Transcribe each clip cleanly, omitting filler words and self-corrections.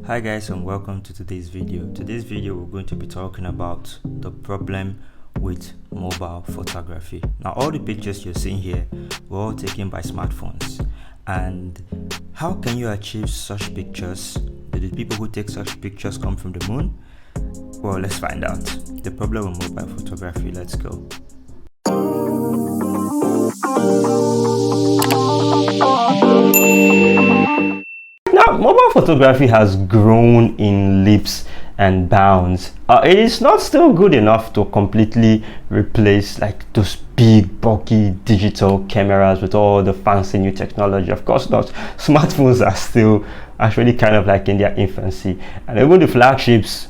Hi guys, and welcome to today's video. Today's video we're going to be talking about the problem with mobile photography. Now all the pictures you're seeing here were all taken by smartphones, and how can you achieve such pictures? Do the people who take such pictures come from the moon? Well, let's find out. The problem with mobile photography. Let's go. Now, mobile photography has grown in leaps and bounds. It is not still good enough to completely replace like those big bulky digital cameras with all the fancy new technology. Of course not. Smartphones are still actually kind of like in their infancy, and even the flagships,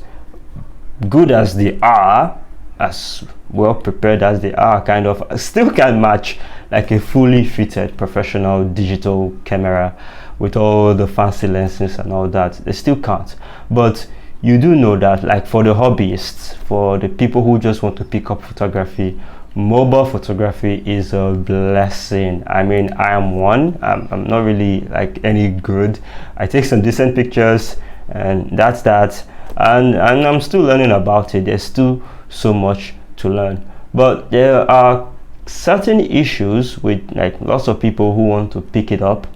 good as they are, as well prepared as they are, kind of still can't match like a fully fitted professional digital camera with all the fancy lenses and all that. They still can't. But you do know that, like, for the hobbyists, for the people who just want to pick up photography, mobile photography is a blessing. I mean, I am one. I'm not really like any good. I take some decent pictures and that's that, and I'm still learning about it. There's still so much to learn, but there are certain issues with like lots of people who want to pick it up,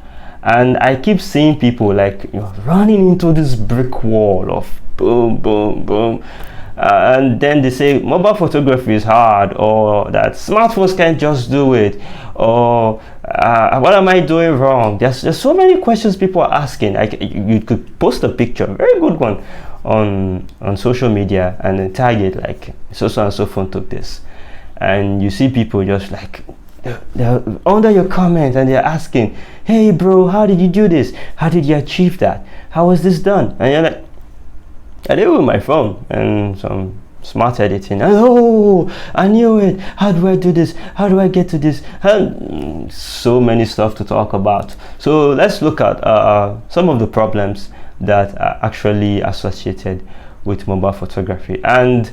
and I keep seeing people like running into this brick wall of boom boom boom, and then they say mobile photography is hard, or that smartphones can't just do it, or what am I doing wrong? There's so many questions people are asking. Like, you could post a picture, very good one, on social media, and then tag it like so and so phone took this, and you see people just like they're under your comments and they're asking, hey bro, how did you do this? How did you achieve that? How was this done? And you're like, I did it with my phone and some smart editing. And, oh, I knew it. How do I do this? How do I get to this? And so many stuff to talk about. So let's look at some of the problems that are actually associated with mobile photography. And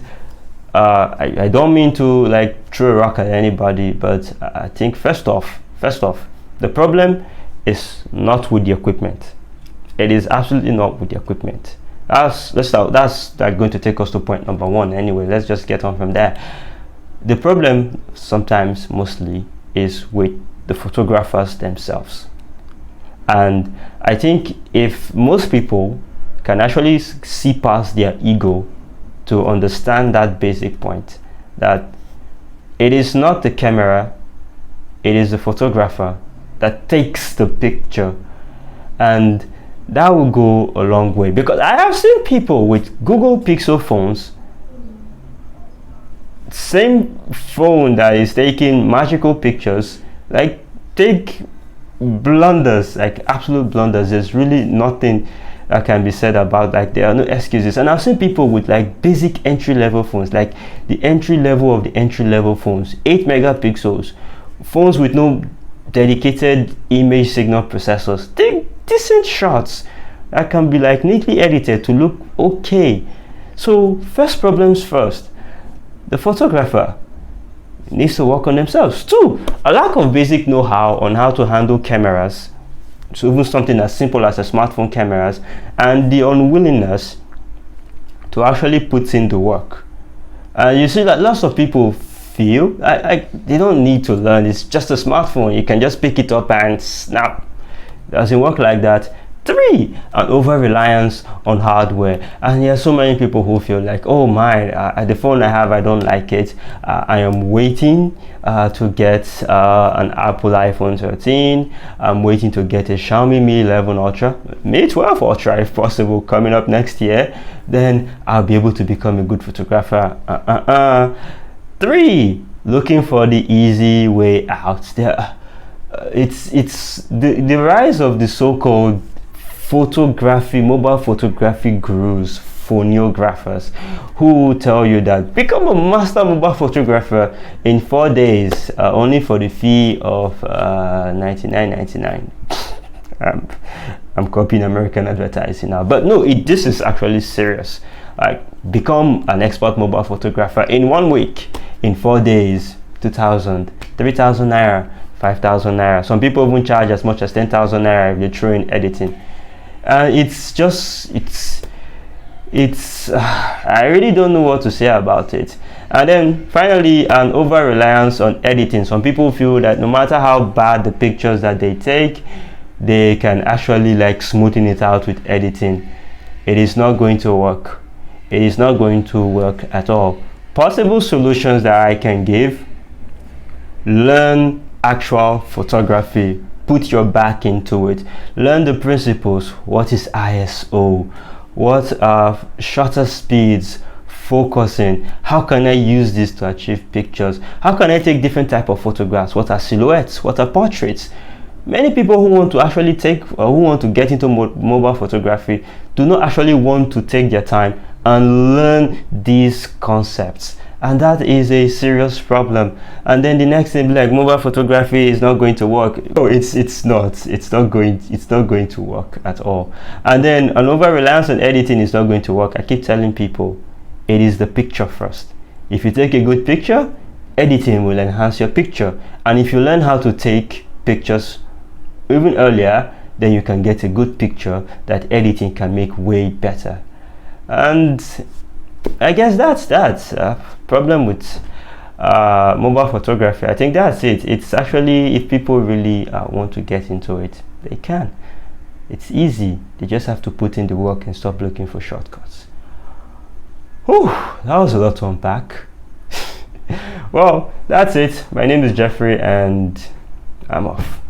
I don't mean to like throw a rock at anybody, but I think first off, the problem is not with the equipment. It is absolutely not with the equipment. That's going to take us to point number one anyway. Let's just get on from there. The problem sometimes, mostly, is with the photographers themselves. And I think if most people can actually see past their ego to understand that basic point, that it is not the camera, it is the photographer that takes the picture, and that will go a long way. Because I have seen people with Google Pixel phones, same phone that is taking magical pictures, like take blunders, like absolute blunders. There's really nothing that can be said about, like, there are no excuses. And I've seen people with like basic entry-level phones, like the entry level of the entry-level phones, 8 megapixels phones with no dedicated image signal processors, take decent shots that can be like neatly edited to look okay. So first problems first, the photographer needs to work on themselves. Two, a lack of basic know-how on how to handle cameras, so even something as simple as a smartphone cameras, and the unwillingness to actually put in the work. You see that lots of people feel they don't need to learn. It's just a smartphone, you can just pick it up and snap. Doesn't work like that. Three, an over-reliance on hardware. And there are so many people who feel like, oh my, the phone I have, I don't like it. I am waiting to get an Apple iPhone 13. I'm waiting to get a Xiaomi Mi 11 Ultra, Mi 12 Ultra if possible, coming up next year. Then I'll be able to become a good photographer. Three, looking for the easy way out. It's the rise of the so-called mobile photography gurus, phonographers, who tell you that become a master mobile photographer in 4 days, only for the fee of $99.99. I'm copying American advertising now, but no, this is actually serious. Like, become an expert mobile photographer in 1 week, in 4 days, 2,000, 3,000 naira, 5,000 naira. Some people even charge as much as 10,000 naira if you're through in editing. It's I really don't know what to say about it. And then finally, an over reliance on editing. Some people feel that no matter how bad the pictures that they take, they can actually like smoothen it out with editing. It is not going to work. It is not going to work at all. Possible solutions that I can give: learn actual photography, put your back into it, learn the principles. What is ISO? What are shutter speeds, focusing? How can I use this to achieve pictures? How can I take different type of photographs? What are silhouettes? What are portraits? Many people who want to actually take or who want to get into mobile photography do not actually want to take their time and learn these concepts, and that is a serious problem. And then the next thing, like, mobile photography is not going to work. No, it's not going to work at all. And then an over reliance on editing is not going to work. I keep telling people, it is the picture first. If you take a good picture, editing will enhance your picture. And if you learn how to take pictures even earlier, then you can get a good picture that editing can make way better. And I guess that's problem with mobile photography. I think that's it. It's actually, if people really want to get into it, they can. It's easy. They just have to put in the work and stop looking for shortcuts. Whew, that was a lot to unpack. Well, that's it. My name is Jeffrey and I'm off.